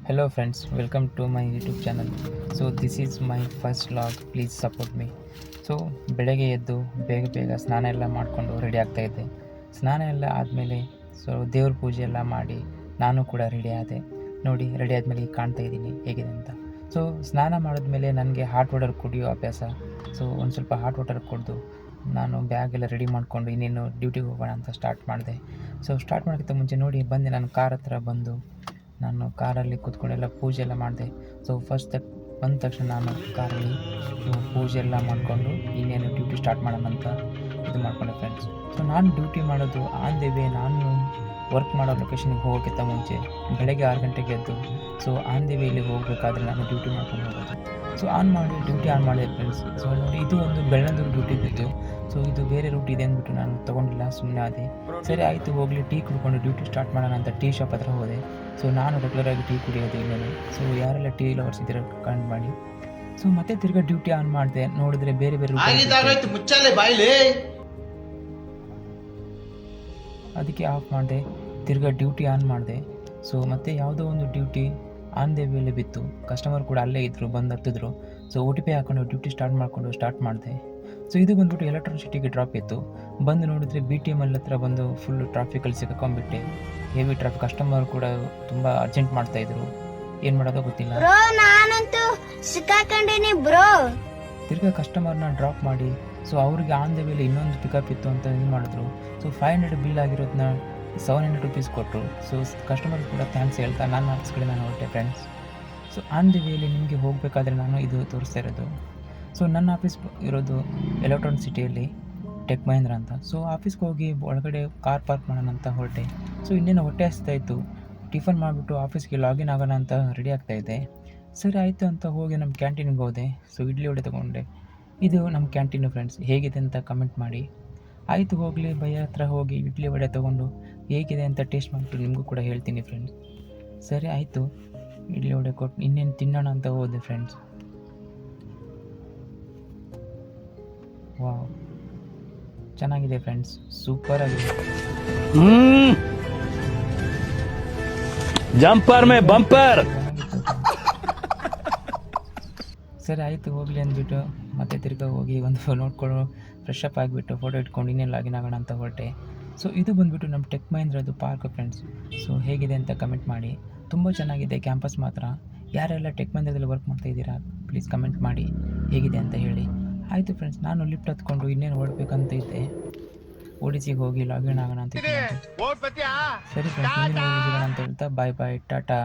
Hello friends, welcome to my YouTube channel. So this is my first vlog, please support me. So ಬೆಳಗ್ಗೆ ಎದ್ದು ಬೇಗ ಸ್ನಾನ ಎಲ್ಲ ಮಾಡಿಕೊಂಡು ರೆಡಿ ಆಗ್ತಾಯಿದ್ದೆ. ಸ್ನಾನ ಎಲ್ಲ ಆದಮೇಲೆ ದೇವ್ರ ಪೂಜೆ ಎಲ್ಲ ಮಾಡಿ ನಾನು ಕೂಡ ರೆಡಿ ಆದೆ. ನೋಡಿ ರೆಡಿ ಆದಮೇಲೆ ಈಗ ಕಾಣ್ತಾ ಇದ್ದೀನಿ ಹೇಗಿದೆ ಅಂತ. ಸೊ ಸ್ನಾನ ಮಾಡಿದ್ಮೇಲೆ ನನಗೆ ಹಾಟ್ ವಾಟರ್ ಕುಡಿಯೋ ಅಭ್ಯಾಸ. ಸೊ ಒಂದು ಸ್ವಲ್ಪ ಹಾಟ್ ವಾಟರ್ ಕುಡಿದು ನಾನು ಬ್ಯಾಗೆಲ್ಲ ರೆಡಿ ಮಾಡಿಕೊಂಡು ಇನ್ನೇನು ಡ್ಯೂಟಿಗೆ ಹೋಗೋಣ ಅಂತ ಸ್ಟಾರ್ಟ್ ಮಾಡಿದೆ. ಸೊ ಸ್ಟಾರ್ಟ್ ಮಾಡೋಕ್ಕಿಂತ ಮುಂಚೆ ನೋಡಿ ಬಂದು ನಾನು ಕಾರ್ ಹತ್ರ ಬಂದು ನಾನು ಕಾರಲ್ಲಿ ಕೂತ್ಕೊಂಡೆಲ್ಲ ಪೂಜೆ ಎಲ್ಲ ಮಾಡಿದೆ. ಸೊ ಫಸ್ಟ್ ಬಂದ ತಕ್ಷಣ ನಾನು ಕಾರಲ್ಲಿ ಪೂಜೆ ಎಲ್ಲ ಮಾಡಿಕೊಂಡು ಇನ್ನೇನು ಡ್ಯೂಟಿ ಸ್ಟಾರ್ಟ್ ಮಾಡೋಣ ಅಂತ ಇದು ಮಾಡ್ಕೊಂಡೆ ಫ್ರೆಂಡ್ಸ್. ಸೊ ನಾನು ಡ್ಯೂಟಿ ಮಾಡೋದು ಆನ್ ದಿ ವೇ, ನಾನು ವರ್ಕ್ ಮಾಡೋ ಲೊಕೇಶನ್ಗೆ ಹೋಗೋಕ್ಕಿಂತ ಮುಂಚೆ ಬೆಳಗ್ಗೆ 6 ಗಂಟೆಗೆ ಎದ್ದು ಸೊ ಆನ್ ದಿ ವೇ ಇಲ್ಲಿಗೆ ಹೋಗಬೇಕಾದ್ರೆ ನಾನು ಡ್ಯೂಟಿ ಮಾಡ್ಕೊಂಡು ಹೋಗೋದು. ಸೊ ಡ್ಯೂಟಿ ಆನ್ ಮಾಡಿದೆ ಫ್ರೆಂಡ್ಸ್. ಸೊ ನೋಡಿ ಇದು ಒಂದು ಬೆಳ್ಳಂದೂರು ಡ್ಯೂಟಿ ಬಿತ್ತು. ಸೊ ಇದು ಬೇರೆ ರೂಟ್ ಇದೆ ಅಂದ್ಬಿಟ್ಟು ನಾನು ತೊಗೊಂಡಿಲ್ಲ, ಸುಮ್ಮನೆ ಅದೇ ಸರಿ ಆಯಿತು ಹೋಗಲಿ ಟೀ ಕುಡ್ಕೊಂಡು ಡ್ಯೂಟಿ ಸ್ಟಾರ್ಟ್ ಮಾಡೋಣ ಅಂತ ಟೀ ಶಾಪ್ ಹತ್ರ ಹೋದೆ. ಸೊ ನಾನು ರೆಗ್ಯುಲರಾಗಿ ಟೀ ಕುಡಿಯೋದು ಇನ್ನೇನು. ಸೊ ಯಾರೆಲ್ಲ ಟೀ ಲವರ್ಸ್ ಇದ್ದೀರ ಕಮೆಂಟ್ ಮಾಡಿ. ಸೊ ಮತ್ತೆ ತಿರ್ಗಾ ಡ್ಯೂಟಿ ಆನ್ ಮಾಡಿದೆ, ನೋಡಿದ್ರೆ ಬೇರೆ ಅದಕ್ಕೆ ಆಫ್ ಮಾಡಿದೆ, ತಿರ್ಗಾ ಡ್ಯೂಟಿ ಆನ್ ಮಾಡಿದೆ. ಸೊ ಮತ್ತೆ ಯಾವುದೋ ಒಂದು ಡ್ಯೂಟಿ ಆನ್ ದ ವೇಲೆ ಬಿತ್ತು. ಕಸ್ಟಮರ್ ಕೂಡ ಅಲ್ಲೇ ಇದ್ದರು, ಬಂದು ಹತ್ತಿದ್ರು. ಸೊ OTP ಹಾಕೊಂಡು ಡ್ಯೂಟಿ ಸ್ಟಾರ್ಟ್ ಮಾಡಿದೆ. ಸೊ ಇದು ಬಂದ್ಬಿಟ್ಟು ಎಲೆಕ್ಟ್ರಿಸಿಟಿಗೆ ಡ್ರಾಪ್ ಇತ್ತು. ಬಂದು ನೋಡಿದ್ರೆ BTM ಹತ್ರ ಬಂದು ಫುಲ್ ಟ್ರಾಫಿಕಲ್ಲಿ ಸಿಕ್ಕಾಕೊಂಡ್ಬಿಟ್ಟೆ. ಹೆವಿ ಟ್ರಾಫಿಕ್, ಕಸ್ಟಮರ್ ಕೂಡ ತುಂಬ ಅರ್ಜೆಂಟ್ ಮಾಡ್ತಾಯಿದ್ರು. ಏನು ಮಾಡೋದೋ ಗೊತ್ತಿಲ್ಲ. ತಿರ್ಗಾ ಕಸ್ಟಮರ್ನ ಡ್ರಾಪ್ ಮಾಡಿ ಸೊ ಅವ್ರಿಗೆ ಆನ್ ದ ವೇಲೆ ಇನ್ನೊಂದು ಪಿಕಪ್ ಇತ್ತು ಅಂತ ಏನು ಮಾಡಿದ್ರು. ಸೊ 500 ಬಿಲ್ ಆಗಿರೋದನ್ನ 700 ರೂಪೀಸ್ ಕೊಟ್ಟರು. ಸೊ ಕಸ್ಟಮರ್ ಕೂಡ ಥ್ಯಾಂಕ್ಸ್ ಹೇಳ್ತಾ ನಾನು ಆಫೀಸ್ ಕಡೆ ನಾನು ಹೊರಟೆ ಫ್ರೆಂಡ್ಸ್. ಸೊ ಆನ್ ದಿ ವೇಲಿ ನಿಮಗೆ ಹೋಗಬೇಕಾದ್ರೆ ನಾನು ಇದು ತೋರಿಸ್ತಾ ಇರೋದು. ಸೊ ನನ್ನ ಆಫೀಸ್ ಇರೋದು ಎಲೆಕ್ಟ್ರಾನಿಕ್ ಸಿಟಿಯಲ್ಲಿ ಟೆಕ್ ಮಹೇಂದ್ರ ಅಂತ. ಸೊ ಆಫೀಸ್ಗೆ ಹೋಗಿ ಒಳಗಡೆ ಕಾರ್ ಪಾರ್ಕ್ ಮಾಡೋಣ ಅಂತ ಹೊರಟೆ. ಸೊ ಇನ್ನೇನು ಹೊಟ್ಟೆ ಹಸ್ತಾಯಿತ್ತು, ಟಿಫನ್ ಮಾಡಿಬಿಟ್ಟು ಆಫೀಸ್ಗೆ ಲಾಗಿನ್ ಆಗೋಣ ಅಂತ ರೆಡಿ ಆಗ್ತಾಯಿದ್ದೆ. ಸರಿ ಆಯಿತು ಅಂತ ಹೋಗಿ ನಮ್ಮ ಕ್ಯಾಂಟೀನ್ಗೆ ಹೋದೆ. ಸೊ ಇಡ್ಲಿ ವಡೆ ತೊಗೊಂಡೆ. ಇದು ನಮ್ಮ ಕ್ಯಾಂಟೀನು ಫ್ರೆಂಡ್ಸ್, ಹೇಗಿದೆ ಅಂತ ಕಮೆಂಟ್ ಮಾಡಿ. ಆಯಿತು ಹೋಗಲಿ ಭಯ್ಯ ಹತ್ರ ಹೋಗಿ ಇಡ್ಲಿ ವಡೆ ತೊಗೊಂಡು ಹೇಗಿದೆ ಅಂತ ಟೇಸ್ಟ್ ಮಾಡಿಬಿಟ್ಟು ನಿಮಗೂ ಕೂಡ ಹೇಳ್ತೀನಿ ಫ್ರೆಂಡ್ಸ್. ಸರಿ ಆಯಿತು ಇಡ್ಲಿ ವಡೆ ಕೊಟ್ಟು ಇನ್ನೇನು ತಿನ್ನೋಣ ಅಂತ ಹೋದೆ ಫ್ರೆಂಡ್ಸ್. ವಾವ್, ಚೆನ್ನಾಗಿದೆ ಫ್ರೆಂಡ್ಸ್, ಸೂಪರ್ ಆಗಿದೆ. Jumper May bumper. ಸರಿ ಆಯಿತು ಹೋಗಲಿ ಅಂದ್ಬಿಟ್ಟು ಮತ್ತೆ ತಿರ್ಗಾ ಹೋಗಿ ಒಂದು ನೋಡ್ಕೊಂಡು ಫ್ರೆಶ್ ಅಪ್ ಆಗಿಬಿಟ್ಟು ಫೋಟೋ ಇಟ್ಕೊಂಡು ಇನ್ನೇನು ಲಾಗಿನ್ ಆಗೋಣ ಅಂತ ಹೊರಟೆ. ಸೊ ಇದು ಬಂದುಬಿಟ್ಟು ನಮ್ಮ ಟೆಕ್ ಮಹೇಂದ್ರದ್ದು ಪಾರ್ಕ್ ಫ್ರೆಂಡ್ಸ್. ಸೊ ಹೇಗಿದೆ ಅಂತ ಕಮೆಂಟ್ ಮಾಡಿ. ತುಂಬ ಚೆನ್ನಾಗಿದೆ ಕ್ಯಾಂಪಸ್ ಮಾತ್ರ. ಯಾರೆಲ್ಲ ಟೆಕ್ ಮಹೇಂದ್ರದಲ್ಲಿ ವರ್ಕ್ ಮಾಡ್ತಾ ಇದ್ದೀರಾ ಪ್ಲೀಸ್ ಕಮೆಂಟ್ ಮಾಡಿ ಹೇಗಿದೆ ಅಂತ ಹೇಳಿ. ಆಯಿತು ಫ್ರೆಂಡ್ಸ್, ನಾನು ಲಿಫ್ಟ್ ಹತ್ಕೊಂಡು ಇನ್ನೇನು ಹೊರಡ್ಬೇಕಂತ ಇದ್ದೆ. ಓಡಿಸಿಗೆ ಹೋಗಿ ಲಾಗಿನ್ ಆಗೋಣ ಅಂತ ಇದ್ದೆ. ಸರಿ ಫ್ರೆಂಡ್ಸ್, ಇನ್ನೇನು ಹೋಗೋಣ ಅಂತ ಹೇಳ್ತಾ ಬಾಯ್ ಟಾಟಾ.